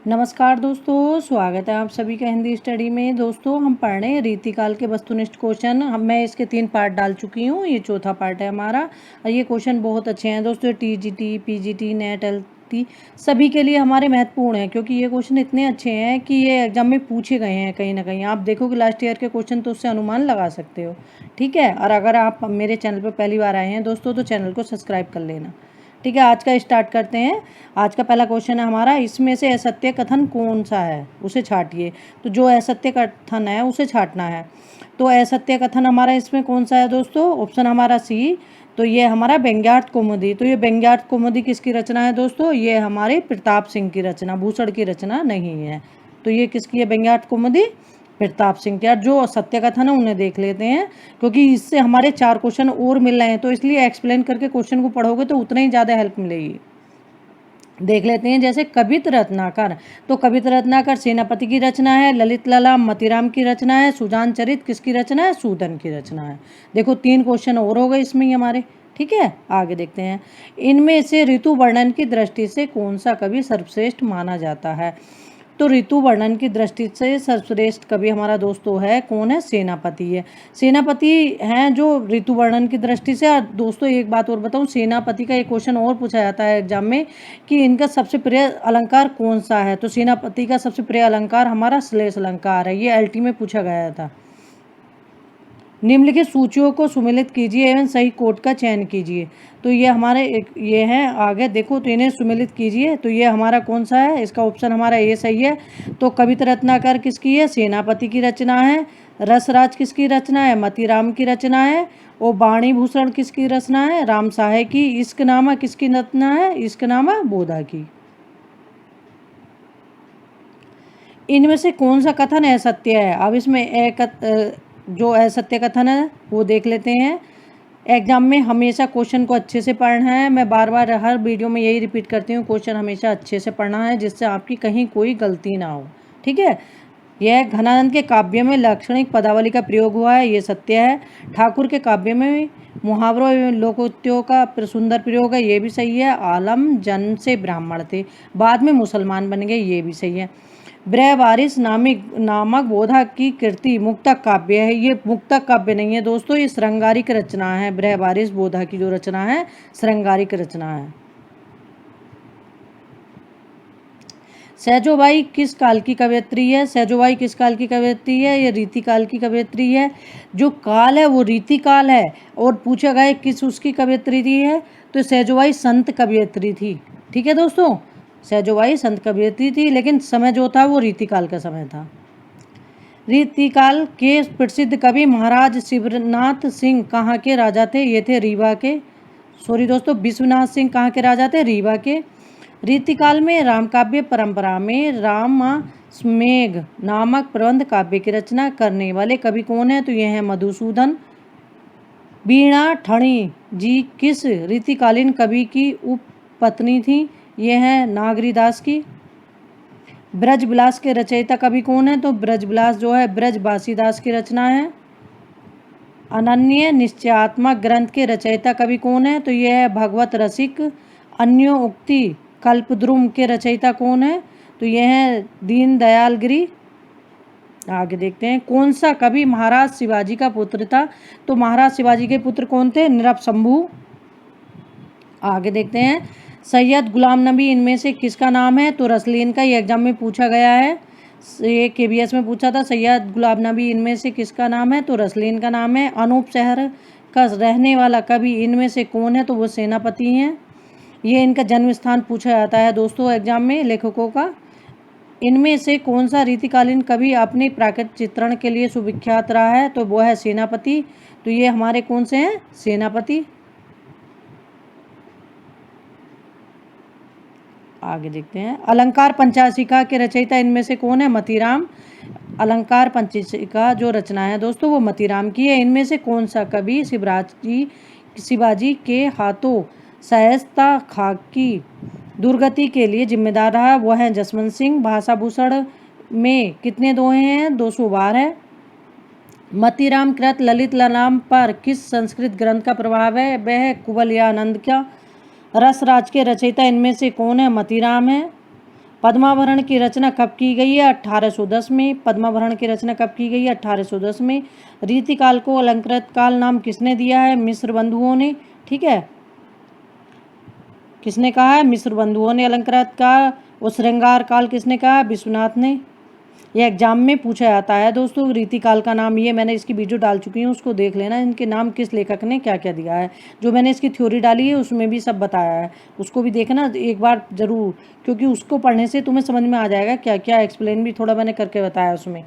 नमस्कार दोस्तों, स्वागत है आप सभी का हिंदी स्टडी में। दोस्तों हम पढ़ रहे हैं रीतिकाल के वस्तुनिष्ठ क्वेश्चन। मैं इसके 3 पार्ट डाल चुकी हूँ, ये चौथा पार्ट है हमारा। और ये क्वेश्चन बहुत अच्छे हैं दोस्तों। टीजीटी, पीजीटी, नेट, एलटी सभी के लिए हमारे महत्वपूर्ण हैं, क्योंकि ये क्वेश्चन इतने अच्छे हैं कि ये एग्जाम में पूछे गए हैं कहीं ना कहीं। आप देखोगे लास्ट ईयर के क्वेश्चन तो उससे अनुमान लगा सकते हो, ठीक है। और अगर आप मेरे चैनल पर पहली बार आए हैं दोस्तों तो चैनल को सब्सक्राइब कर लेना, ठीक है। आज का स्टार्ट करते हैं। आज का पहला क्वेश्चन है हमारा, इसमें से असत्य कथन कौन सा है उसे छाटिए। तो जो असत्य कथन है उसे छाटना है। तो असत्य कथन हमारा इसमें कौन सा है दोस्तों? ऑप्शन हमारा सी। तो ये हमारा व्यंग्यार्थ कौमुदी। तो ये व्यंग्यार्थ कौमुदी किसकी रचना है दोस्तों? ये हमारे प्रताप सिंह की रचना, भूषण की रचना नहीं है। तो ये किसकी है व्यंग्यार्थ कौमुदी? प्रताप सिंह के। जो सत्य कथन है उन्हें देख लेते हैं, क्योंकि इससे हमारे 4 क्वेश्चन और मिल रहे हैं, तो इसलिए एक्सप्लेन करके क्वेश्चन को पढ़ोगे तो उतना ही ज़्यादा हेल्प मिलेगी। देख लेते हैं। जैसे कवित रत्नाकर, तो कवित रत्नाकर सेनापति की रचना है। ललित ललाम मतीराम की रचना है। सुजान चरित किसकी रचना है? सूदन की रचना है। देखो 3 क्वेश्चन और हो गए इसमें ही हमारे, ठीक है। आगे देखते हैं। इनमें से ऋतु वर्णन की दृष्टि से कौन सा कवि सर्वश्रेष्ठ माना जाता है? तो ऋतु वर्णन की दृष्टि से सर्वश्रेष्ठ कवि हमारा दोस्तों है कौन है? सेनापति है। सेनापति हैं जो ऋतु वर्णन की दृष्टि से। और दोस्तों एक बात और बताऊं, सेनापति का एक क्वेश्चन और पूछा जाता है एग्जाम में कि इनका सबसे प्रिय अलंकार कौन सा है। तो सेनापति का सबसे प्रिय अलंकार हमारा श्लेष अलंकार है। ये एलटी में पूछा गया था। निम्नलिखित सूचियों को सुमेलित कीजिए एवं सही कोट का चयन कीजिए। तो ये हमारे ये है। आगे देखो तो इन्हें सुमेलित कीजिए। तो ये हमारा कौन सा है? इसका ऑप्शन हमारा ए सही है। तो कविता रत्नाकर किसकी है? सेनापति की रचना है। रसराज किसकी रचना है? मतीराम की रचना है। और वाणी भूषण किसकी रचना है? राम साहे की। इश्कनामा किसकी रचना है? इश्कनामा बोधा की। इनमें से कौन सा कथन असत्य है? अब इसमें जो असत्य कथन है वो देख लेते हैं। एग्जाम में हमेशा क्वेश्चन को अच्छे से पढ़ना है। मैं बार बार हर वीडियो में यही रिपीट करती हूँ, क्वेश्चन हमेशा अच्छे से पढ़ना है जिससे आपकी कहीं कोई गलती ना हो, ठीक है। यह घनानंद के काव्य में लाक्षणिक पदावली का प्रयोग हुआ है, ये सत्य है। ठाकुर के काव्य में मुहावरों एवं लोकोक्तियों का सुंदर प्रयोग है, ये भी सही है। आलम जन्म से ब्राह्मण थे, बाद में मुसलमान बन गए, ये भी सही है। ब्रहवारिस नामक बोधा की कृति मुक्तक काव्य है। ये मुक्तक काव्य नहीं है दोस्तों, ये श्रृंगारिक रचना है। ब्रहवारिस बोधा की जो रचना है श्रृंगारिक रचना है। सहजोबाई किस काल की कवयित्री है? सहजोबाई किस काल की कवयित्री है? ये रीतिकाल की कवयित्री है। जो काल है वो रीतिकाल है। और पूछा गया किस उसकी कवयित्री थी है, तो सहजोबाई संत कवयित्री थी, ठीक है दोस्तों। सहजोबाई संत कवयित्री थी, लेकिन समय जो था वो रीतिकाल का समय था। रीतिकाल के प्रसिद्ध कवि महाराज शिवनाथ सिंह कहाँ के राजा थे? ये थे रीवा के। सॉरी दोस्तों, विश्वनाथ सिंह कहाँ के राजा थे? रीवा के। रीतिकाल में रामकाव्य परंपरा में रामाश्मेघ नामक प्रबंध काव्य की रचना करने वाले कवि कौन है? तो ये हैं मधुसूदन। वीणा ठणी जी किस रीतिकालीन कवि की उपपत्नी थी? ये हैं नागरीदास की। ब्रजविलास के रचयिता कवि कौन है? तो ब्रजविलास जो है ब्रजबासीदास की रचना है। अनन्य निश्चयात्मक ग्रंथ के रचयिता कवि कौन है? तो यह है भगवत रसिक। अन्योक्ति कल्पद्रुम के रचयिता कौन है? तो यह है दीनदयाल गिरी। आगे देखते हैं। कौन सा कवि महाराज शिवाजी का पुत्र था? तो महाराज शिवाजी के पुत्र कौन थे? नृपशंभु। आगे देखते हैं। सैयद गुलाम नबी इनमें से किसका नाम है? तो रसलीन का। ये एग्जाम में पूछा गया है, ये केबीएस में पूछा था। सैयद गुलाम नबी इनमें से किसका नाम है? तो रसलीन का नाम है। अनूप शहर का रहने वाला कवि इनमें से कौन है? तो वो सेनापति हैं। ये इनका जन्म स्थान पूछा जाता है दोस्तों एग्जाम में लेखकों का। इनमें से कौन सा रीतिकालीन कवि अपने प्राकृतिक चित्रण के लिए सुविख्यात रहा है? तो वो है सेनापति। तो ये हमारे कौन से हैं? सेनापति। आगे देखते हैं। अलंकार पंचाशिका के रचयिता इनमें से कौन है? मतीराम। अलंकार पंचाशिका जो रचना है दोस्तों वो मतीराम की है। इनमें से कौन सा कवि शिवाजी के हाथों शायस्ता खां की दुर्गति के लिए जिम्मेदार रहा? वो है जसवंत सिंह। भाषा भूषण में कितने दोहे हैं? 212 है। मतीराम कृत ललित ललाम पर किस संस्कृत ग्रंथ का प्रभाव है? वह है कुवलयानंद का। रसराज के रचयिता इनमें से कौन है? मतीराम है। पद्माभरण की रचना कब की गई है? 1810 में। पद्माभरण की रचना कब की गई है? 1810 में। रीतिकाल को अलंकृत काल नाम किसने दिया है? मिस्र बंधुओं ने। ठीक है, किसने कहा है? मिस्र बंधुओं ने अलंकृत काल। और श्रृंगार काल किसने कहा? विश्वनाथ ने। यह एग्जाम में पूछा जाता है दोस्तों। रीतिकाल का नाम, ये मैंने इसकी वीडियो डाल चुकी हूँ, उसको देख लेना, इनके नाम किस लेखक ने क्या क्या दिया है। जो मैंने इसकी थ्योरी डाली है उसमें भी सब बताया है, उसको भी देखना एक बार ज़रूर, क्योंकि उसको पढ़ने से तुम्हें समझ में आ जाएगा क्या क्या। एक्सप्लेन भी थोड़ा मैंने करके बताया उसमें।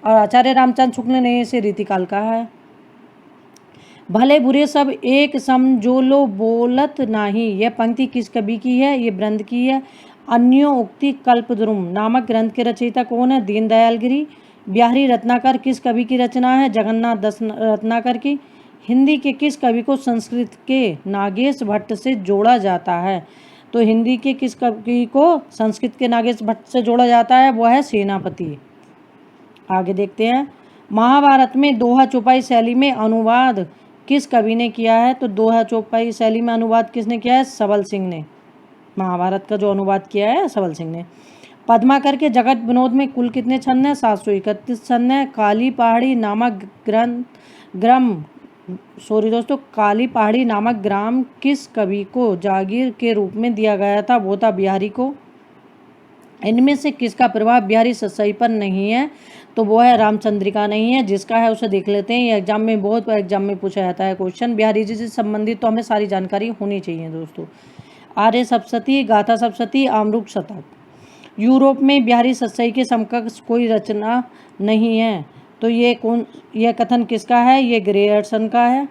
और आचार्य रामचंद्र शुक्ल ने इसे रीतिकाल कहा है। भले बुरे सब एक समझोलो बोलत नाही, यह पंक्ति किस कवि की है? ये ब्रंद की है। अन्यो उक्ति कल्पद्रुम नामक ग्रंथ के रचयिता कौन है? दीनदयाल गिरी। बिहारी रत्नाकर किस कवि की रचना है? जगन्नाथ दस रत्नाकर की। हिंदी के किस कवि को संस्कृत के नागेश भट्ट से जोड़ा जाता है? तो हिंदी के किस कवि को संस्कृत के नागेश भट्ट से जोड़ा जाता है? वो है सेनापति। आगे देखते हैं। महाभारत में दोहा चौपाई शैली में अनुवाद किस कवि ने किया है? तो दोहा चौपाई शैली में अनुवाद किसने किया है? सबल सिंह ने। महाभारत का जो अनुवाद किया है सबल सिंह ने। पद्माकर के जगत विनोद में कुल कितने छंद हैं? 731 छंद हैं। काली पहाड़ी नामक काली पहाड़ी नामक ग्राम किस कवि को जागीर के रूप में दिया गया था? वो था बिहारी को। इनमें से किसका प्रभाव बिहारी सतसई पर नहीं है? तो वो है रामचंद्रिका नहीं है। जिसका है उसे देख लेते हैं, ये एग्जाम में बहुत एग्जाम में पूछा जाता है क्वेश्चन। बिहारी जी से संबंधित तो हमें सारी जानकारी होनी चाहिए दोस्तों। आर्य सप्तशती, गाथा सप्तशती, आमरूप शतक। यूरोप में बिहारी सतसई के समकक्ष कोई रचना नहीं है। तो यह कथन किसका है? ये ग्रेयर्सन का है।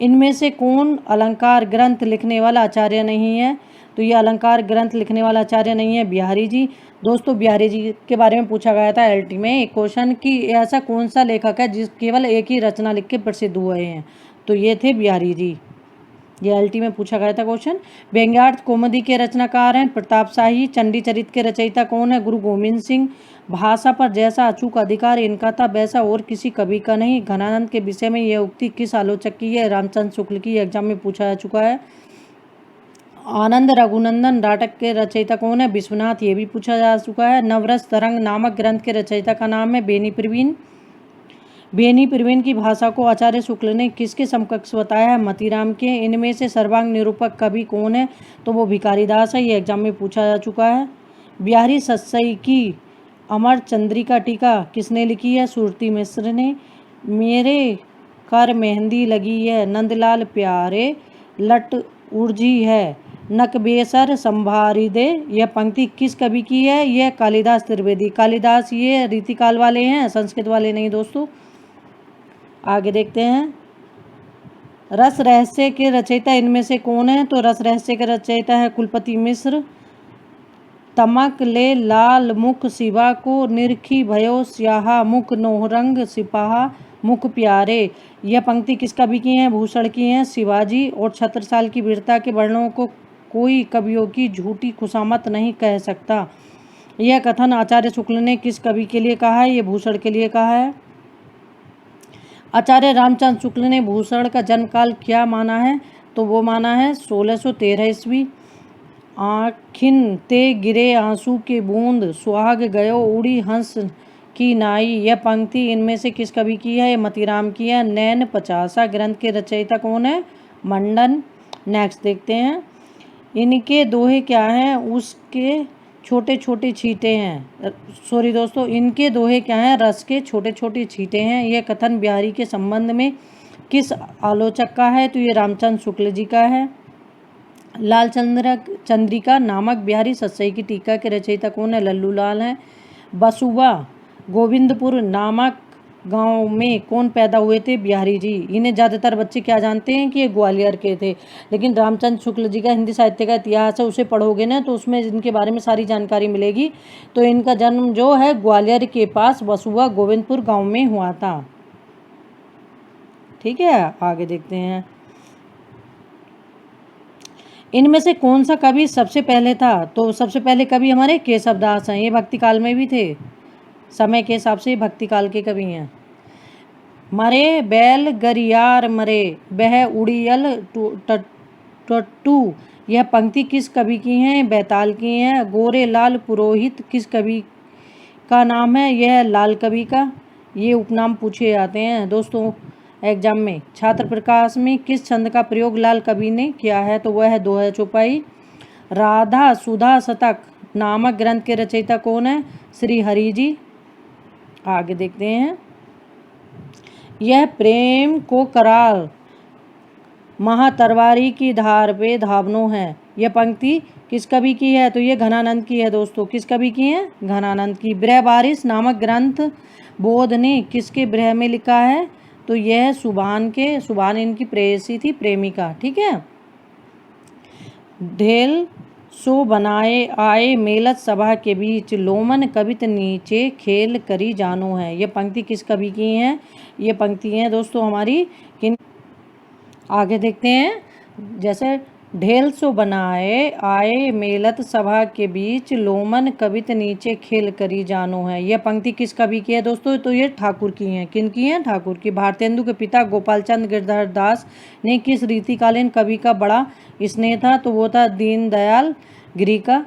इनमें से कौन अलंकार ग्रंथ लिखने वाला आचार्य नहीं है? तो ये अलंकार ग्रंथ लिखने वाला आचार्य नहीं है, बिहारी जी। दोस्तों बिहारी जी के बारे में पूछा गया था एलटी में एक क्वेश्चन कि ऐसा कौन सा लेखक है जिस केवल एक ही रचना लिख के प्रसिद्ध हुए हैं? तो ये थे बिहारी जी। ये एलटी में पूछा गया था क्वेश्चन। व्यंग्यार्थ कौमुदी के रचनाकार हैं प्रताप शाही। चंडी चरित के रचयिता कौन है? गुरु गोविंद सिंह। भाषा पर जैसा अचूक अधिकार इनका था वैसा और किसी कवि का नहीं। घनानंद के विषय में यह उक्ति किस आलोचक की है? रामचंद्र शुक्ल की। एग्जाम में पूछा जा चुका है। आनंद रघुनंदन नाटक के रचयिता कौन है? विश्वनाथ। ये भी पूछा जा चुका है। नवरस तरंग नामक ग्रंथ के रचयिता का नाम है बेनी प्रवीण। बेनी प्रवीण की भाषा को आचार्य शुक्ल ने किसके समकक्ष बताया है? मतीराम के। इनमें से सर्वांग निरूपक कवि कौन है? तो वो भिखारी दास है। ये एग्जाम में पूछा जा चुका है। बिहारी सतसई की अमर चंद्रिका टीका किसने लिखी है? सुरती मिश्र ने। मेरे कर मेहंदी लगी है नंदलाल प्यारे, लट उर्जी है नकबेसर संभारी दे, यह पंक्ति किस कवि की है? यह कालिदास त्रिवेदी। कालिदास ये रीतिकाल वाले हैं, संस्कृत वाले नहीं दोस्तों। आगे देखते हैं। रस रहस्य के रचयिता इनमें से कौन है? तो रस रहस्य के रचयिता है कुलपति मिश्र। तमक ले लाल मुख शिवा को, निरखी भयो स्याहा मुख नोहरंग सिपाहा मुख प्यारे, यह पंक्ति किस कवि की है? भूषण की है, शिवाजी। और छत्रसाल की वीरता के वर्णनों को कोई कवियों की झूठी खुशामत नहीं कह सकता, यह कथन आचार्य शुक्ल ने किस कवि के लिए कहा है? ये भूषण के लिए कहा है। आचार्य रामचंद्र शुक्ल ने भूषण का जन्म काल क्या माना है? तो वो माना है 1613 ईस्वी। आखिन ते गिरे आंसू के बूंद, सुहाग गयो उड़ी हंस की नाई, यह पंक्ति इनमें से किस कवि की है? ये मतीराम की है। नैन पचासा ग्रंथ के रचयिता कौन है? मंडन। नेक्स्ट देखते हैं। इनके दोहे क्या हैं? उसके छोटे छोटे छींटे हैं। सॉरी दोस्तों, इनके दोहे क्या हैं? रस के छोटे छोटे छींटे हैं। यह कथन बिहारी के संबंध में किस आलोचक का है? तो ये रामचंद्र शुक्ल जी का है। लाल चंद्रिका नामक बिहारी सतसई की टीका के रचयिता कौन है? लल्लू लाल हैं। बसुआ गोविंदपुर नामक गांव में कौन पैदा हुए थे? बिहारी जी। इन्हें ज़्यादातर बच्चे क्या जानते हैं कि ये ग्वालियर के थे, लेकिन रामचंद्र शुक्ल जी का हिंदी साहित्य का इतिहास है, उसे पढ़ोगे ना तो उसमें इनके बारे में सारी जानकारी मिलेगी। तो इनका जन्म जो है ग्वालियर के पास बसुआ गोविंदपुर गांव में हुआ था। ठीक है, आगे देखते हैं। इनमें से कौन सा कवि सबसे पहले था? तो सबसे पहले कवि हमारे केशव दास हैं। ये भक्ति काल में भी थे, समय के हिसाब से भक्ति काल के कवि हैं। मरे बैल गरियार मरे, बह उड़ियल टट्टू, यह पंक्ति किस कवि की है? बैताल की है। गोरे लाल पुरोहित किस कवि का नाम है? यह लाल कवि का। ये उपनाम पूछे जाते हैं दोस्तों एग्जाम में। छात्र प्रकाश में किस छंद का प्रयोग लाल कवि ने किया है? तो वह है दोहा चौपाई। राधा सुधा शतक नामक ग्रंथ के रचयिता कौन है? श्री हरि जी। आगे देखते हैं। यह प्रेम को कराल महातरवारी की धार पे धावनो है। यह पंक्ति किस कवि की है? तो ये घनानंद की है दोस्तों। किस कवि की है? घनानंद की। ब्रहबारिश नामक ग्रंथ बोध ने किसके ब्रह में लिखा है? तो यह सुभान के। सुभान इनकी प्रेयसी थी, प्रेमिका। ठीक है। ढेल सो बनाए आए मेलत सभा के बीच लोमन कवित नीचे खेल करी जानो है। ये पंक्ति किस कवि की है? ये पंक्ति है दोस्तों हमारी किन। आगे देखते हैं। जैसे ढेल सो बनाए आए मेलत सभा के बीच लोमन कवित नीचे खेल करी जानो है। यह पंक्ति किस कवि की है दोस्तों? तो ये ठाकुर की है। किन की है? ठाकुर की। भारतेंदु के पिता गोपाल चंद गिरधर दास ने किस रीतिकालीन कवि का बड़ा स्नेह था? तो वो था दीनदयाल गिरी का।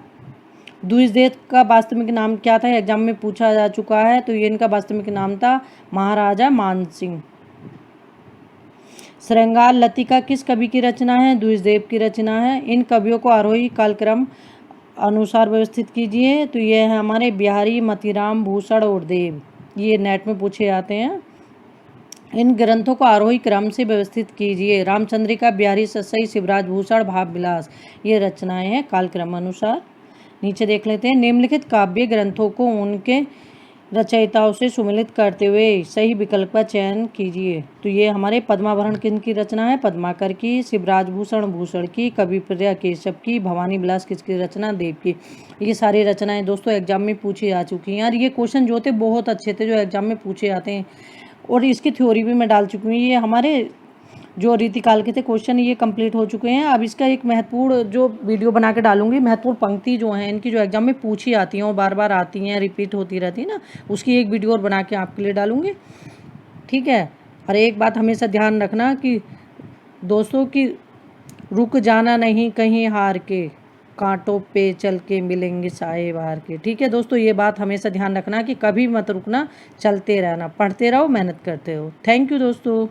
द्विजदेव का वास्तविक नाम क्या था? एग्जाम में पूछा जा चुका है। तो ये इनका वास्तविक नाम था महाराजा मानसिंह। श्रृंगार लतिका किस कवि की रचना है? द्विजदेव की रचना है। इन कवियों को आरोही कालक्रम अनुसार व्यवस्थित कीजिए। तो ये है हमारे बिहारी, मतीराम, भूषण और देव। ये नेट में पूछे जाते हैं। इन ग्रंथों को आरोही क्रम से व्यवस्थित कीजिए। रामचंद्रिका, बिहारी ससई, शिवराज भूषण, भाव विलास ये रचनाएं हैं कालक्रम अनुसार। नीचे देख लेते हैं। निम्नलिखित काव्य ग्रंथों को उनके रचयिताओं से सुमिलित करते हुए सही विकल्प का चयन कीजिए। तो ये हमारे पद्माभरण किन की रचना है? पद्माकर की। शिवराज भूषण भूषण की। कविप्रिया केशव की। भवानी विलास किसकी रचना? देव की। ये सारी रचनाएं दोस्तों एग्जाम में पूछी जा चुकी हैं। यार ये क्वेश्चन जो थे बहुत अच्छे थे जो एग्जाम में पूछे जाते हैं, और इसकी थ्योरी भी मैं डाल चुकी हूँ। ये हमारे जो रीतिकाल के थे क्वेश्चन ये कंप्लीट हो चुके हैं। अब इसका एक महत्वपूर्ण जो वीडियो बना के डालूंगी, महत्वपूर्ण पंक्ति जो हैं इनकी जो एग्जाम में पूछी आती हैं, वो बार बार आती हैं, रिपीट होती रहती है ना, उसकी एक वीडियो और बना के आपके लिए डालूंगी। ठीक है। और एक बात हमेशा ध्यान रखना कि दोस्तों कि रुक जाना नहीं कहीं हार के, कांटों पे चल के मिलेंगे साए बाहर के। ठीक है दोस्तों, ये बात हमेशा ध्यान रखना कि कभी मत रुकना, चलते रहना, पढ़ते रहो, मेहनत करते रहो। थैंक यू दोस्तों।